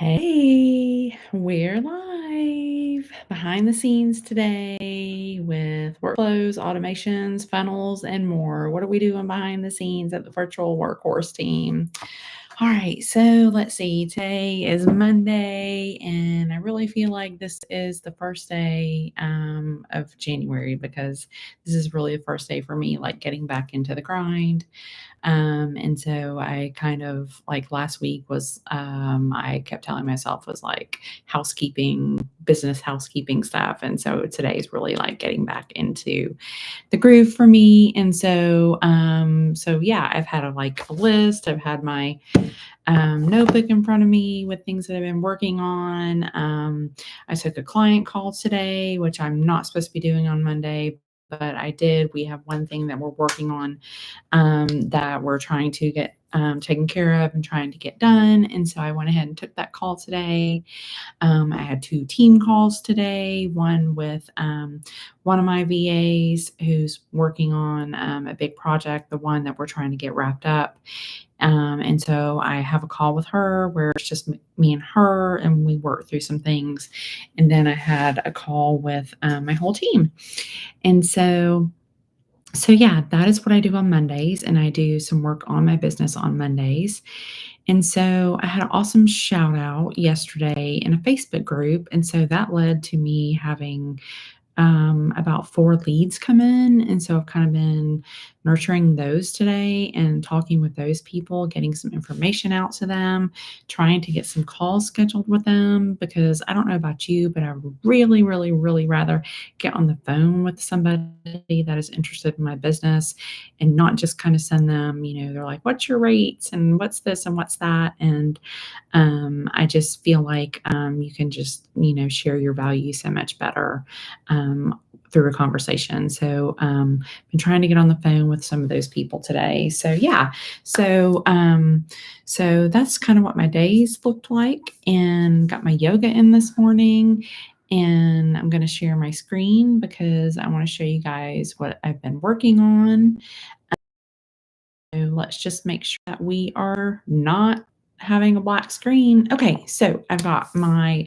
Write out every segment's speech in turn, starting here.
Hey, we're live behind the scenes today with workflows, automations, funnels, and more. What are we doing behind the scenes at the virtual workhorse team? All right, so let's see. Today is Monday, and I really feel like this is the first day of January because this is really the first day for me, like getting back into the grind. And so I kind of like last week was, I kept telling myself was like housekeeping, business housekeeping stuff. And so today is really like getting back into the groove for me. And so yeah, I've had a list. I've had my notebook in front of me with things that I've been working on. I took a client call today, which I'm not supposed to be doing on Monday, but I did. We have one thing that we're working on that we're trying to get taken care of and trying to get done. And so I went ahead and took that call today. I had two team calls today, one with one of my VAs who's working on a big project, the one that we're trying to get wrapped up. And so I have a call with her where it's just me and her, and we work through some things. And then I had a call with my whole team. And so yeah, that is what I do on Mondays, and I do some work on my business on Mondays. And so I had an awesome shout out yesterday in a Facebook group, and so that led to me having about 4 leads come in, and so I've kind of been nurturing those today and talking with those people, getting some information out to them, trying to get some calls scheduled with them because I don't know about you, but I would really, really, really rather get on the phone with somebody that is interested in my business and not just kind of send them, they're like, "What's your rates and what's this and what's that?" And I just feel like you can just, share your value so much better through a conversation. So, been trying to get on the phone with some of those people today. So, yeah. So that's kind of what my days looked like, and got my yoga in this morning. And I'm going to share my screen because I want to show you guys what I've been working on. So let's just make sure that we are not having a black screen. Okay, so I've got my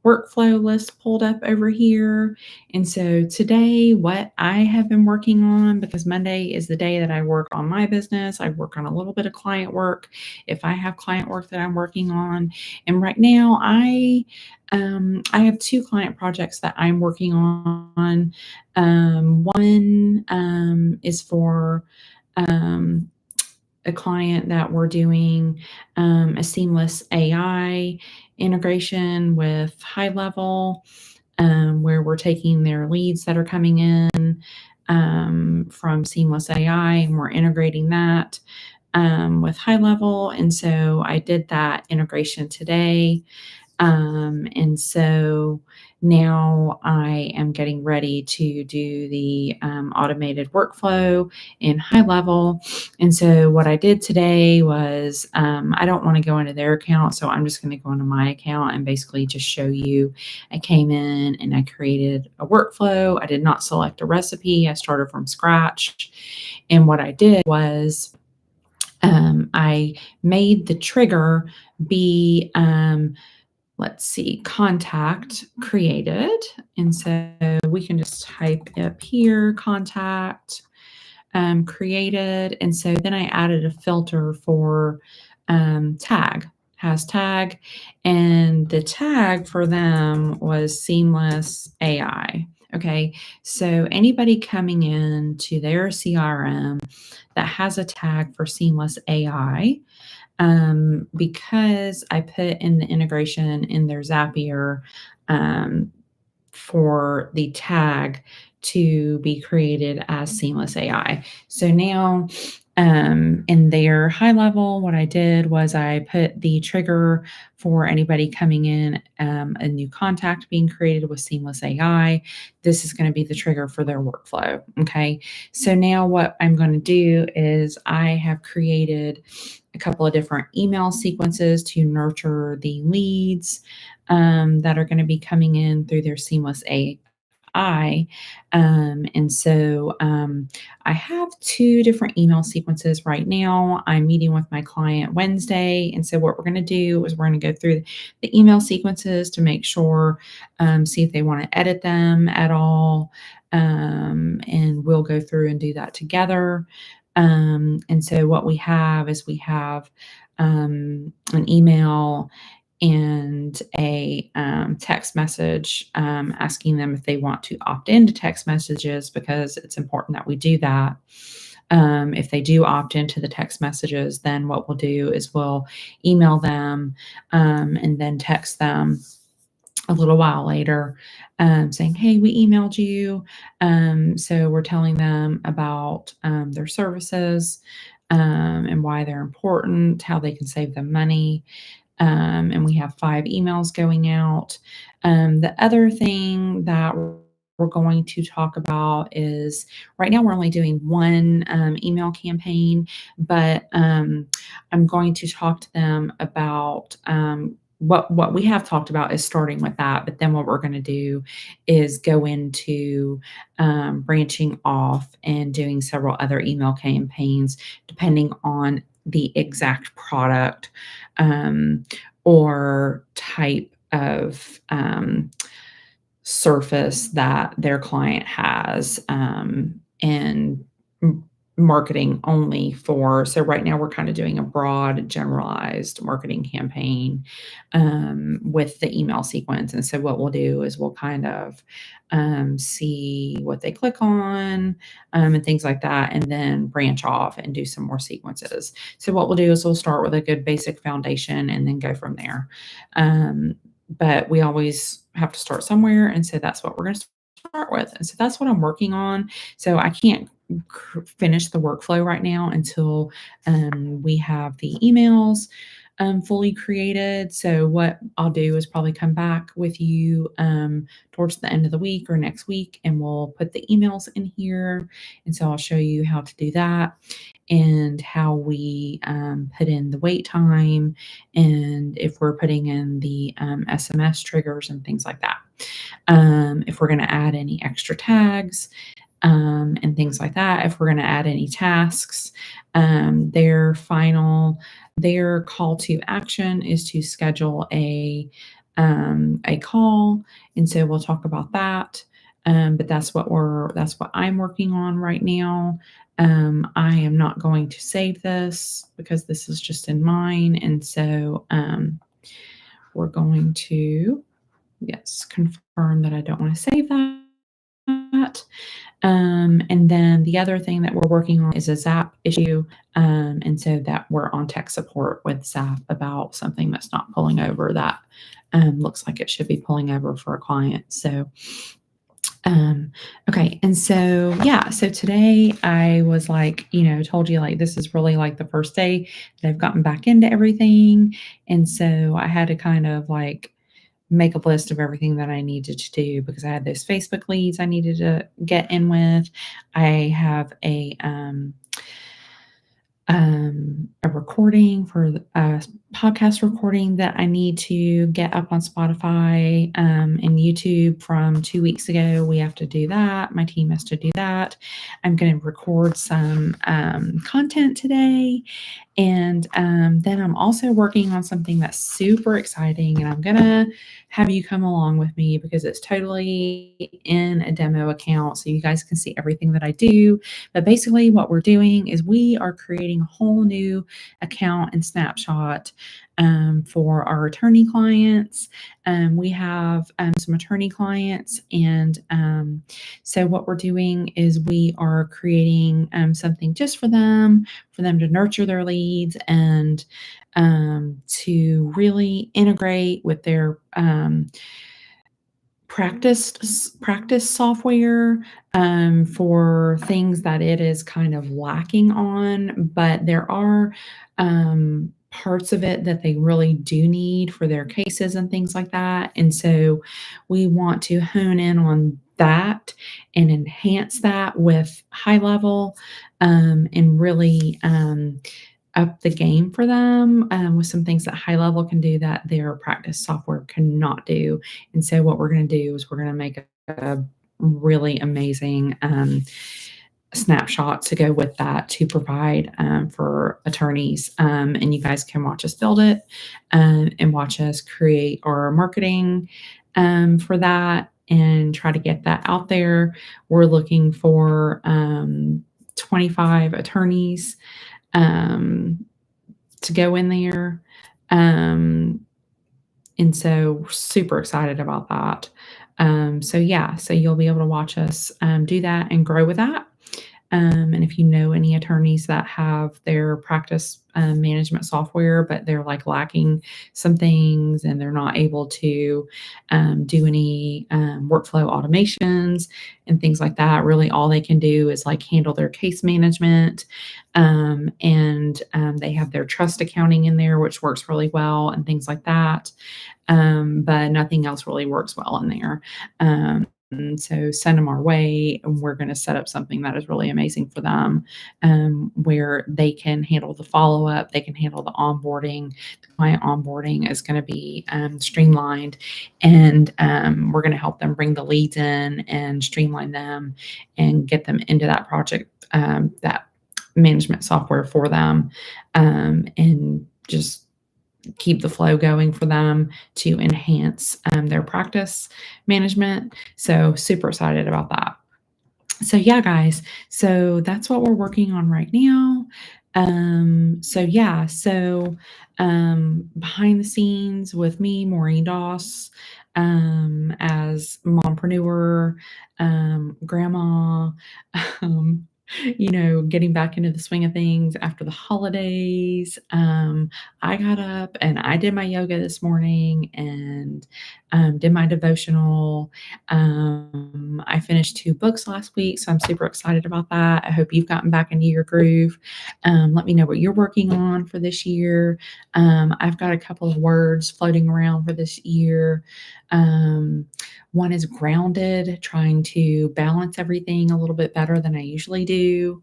workflow list pulled up over here. And so today, what I have been working on, because Monday is the day that I work on my business, I work on a little bit of client work if I have client work that I'm working on. And right now, I have two client projects that I'm working on. One is for um, a client that we're doing a seamless AI integration with Highlevel, where we're taking their leads that are coming in from Seamless AI, and we're integrating that with Highlevel. And so I did that integration today. And so now I am getting ready to do the automated workflow in Highlevel. And so what I did today was I don't want to go into their account, so I'm just going to go into my account and basically just show you. I came in and I created a workflow. I did not select a recipe. I started from scratch. And what I did was I made the trigger be let's see, contact created. And so we can just type up here, contact created. And so then I added a filter for tag, hashtag, and the tag for them was seamless AI. Okay, so anybody coming in to their CRM that has a tag for seamless AI, because I put in the integration in their Zapier for the tag to be created as seamless AI. So now in their Highlevel, what I did was I put the trigger for anybody coming in, a new contact being created with seamless AI. This is going to be the trigger for their workflow. Okay. So now what I'm going to do is I have created a couple of different email sequences to nurture the leads that are going to be coming in through their seamless AI I. I have two different email sequences right now. I'm meeting with my client Wednesday. And so, what we're going to do is we're going to go through the email sequences to make sure, see if they want to edit them at all. And we'll go through and do that together. What we have is we have an email and a text message asking them if they want to opt into text messages because it's important that we do that. If they do opt into the text messages, then what we'll do is we'll email them and then text them a little while later saying, hey, we emailed you. So we're telling them about their services and why they're important, how they can save them money. And we have 5 emails going out. The other thing that we're going to talk about is right now we're only doing one email campaign, but I'm going to talk to them about what we have talked about is starting with that. But then what we're going to do is go into branching off and doing several other email campaigns depending on the exact product or type of surface that their client has and marketing only for. So right now we're kind of doing a broad, generalized marketing campaign with the email sequence. And so what we'll do is we'll kind of see what they click on and things like that, and then branch off and do some more sequences. So what we'll do is we'll start with a good basic foundation and then go from there. But we always have to start somewhere. And so that's what we're going to start with. And so that's what I'm working on. So I can't finish the workflow right now until we have the emails fully created. So what I'll do is probably come back with you towards the end of the week or next week, and we'll put the emails in here. And so I'll show you how to do that and how we put in the wait time and if we're putting in the SMS triggers and things like that. If we're going to add any extra tags, and things like that. If we're going to add any tasks, their call to action is to schedule a call, and so we'll talk about that. But that's what I'm working on right now. I am not going to save this because this is just in mine, and so we're going to confirm that I don't want to save that. And then the other thing that we're working on is a Zap issue. And so that we're on tech support with Zap about something that's not pulling over that looks like it should be pulling over for a client. So, okay. And so, so today I was like, told you like this is really like the first day that I've gotten back into everything. And so I had to kind of like make a list of everything that I needed to do because I had those Facebook leads I needed to get in with. I have a recording for a podcast recording that I need to get up on Spotify and YouTube from 2 weeks ago. We have to do that. My team has to do that. I'm going to record some content today. And then I'm also working on something that's super exciting, and I'm going to have you come along with me because it's totally in a demo account so you guys can see everything that I do. But basically what we're doing is we are creating a whole new account and snapshot for our attorney clients. We have some attorney clients, and so what we're doing is we are creating something just for them to nurture their leads and to really integrate with their practice software for things that it is kind of lacking on, but there are parts of it that they really do need for their cases and things like that. And so we want to hone in on that and enhance that with Highlevel and really up the game for them with some things that Highlevel can do that their practice software cannot do. And so what we're going to do is we're going to make really amazing snapshots to go with that to provide for attorneys. And you guys can watch us build it and watch us create our marketing for that and try to get that out there. We're looking for 25 attorneys um, to go in there. Um, and so we're super excited about that. So yeah, so you'll be able to watch us do that and grow with that. And if you know any attorneys that have their practice management software, but they're like lacking some things and they're not able to do any workflow automations and things like that, really all they can do is like handle their case management. And they have their trust accounting in there, which works really well and things like that. But nothing else really works well in there. So send them our way, and we're going to set up something that is really amazing for them, where they can handle the follow up, they can handle the onboarding. The client onboarding is going to be streamlined, and we're going to help them bring the leads in and streamline them and get them into that project, that management software for them, and just keep the flow going for them to enhance their practice management. So, super excited about that. So, yeah, guys, so that's what we're working on right now. Behind the scenes with me, Maureen Doss, as mompreneur, grandma, um, getting back into the swing of things after the holidays. I got up and I did my yoga this morning and did my devotional. I finished 2 books last week, so I'm super excited about that. I hope you've gotten back into your groove. Let me know what you're working on for this year. I've got a couple of words floating around for this year. One is grounded, trying to balance everything a little bit better than I usually do.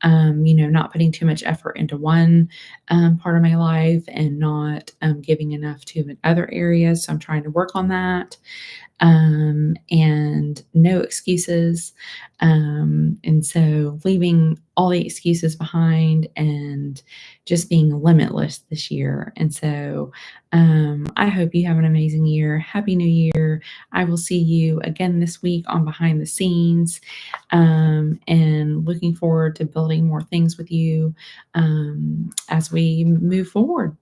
Not putting too much effort into one part of my life and not giving enough to other areas. So I'm trying to work on that. And no excuses. And so leaving all the excuses behind and just being limitless this year. And so I hope you have an amazing year. Happy New Year. I will see you again this week on Behind the Scenes, and looking forward to building more things with you as we move forward.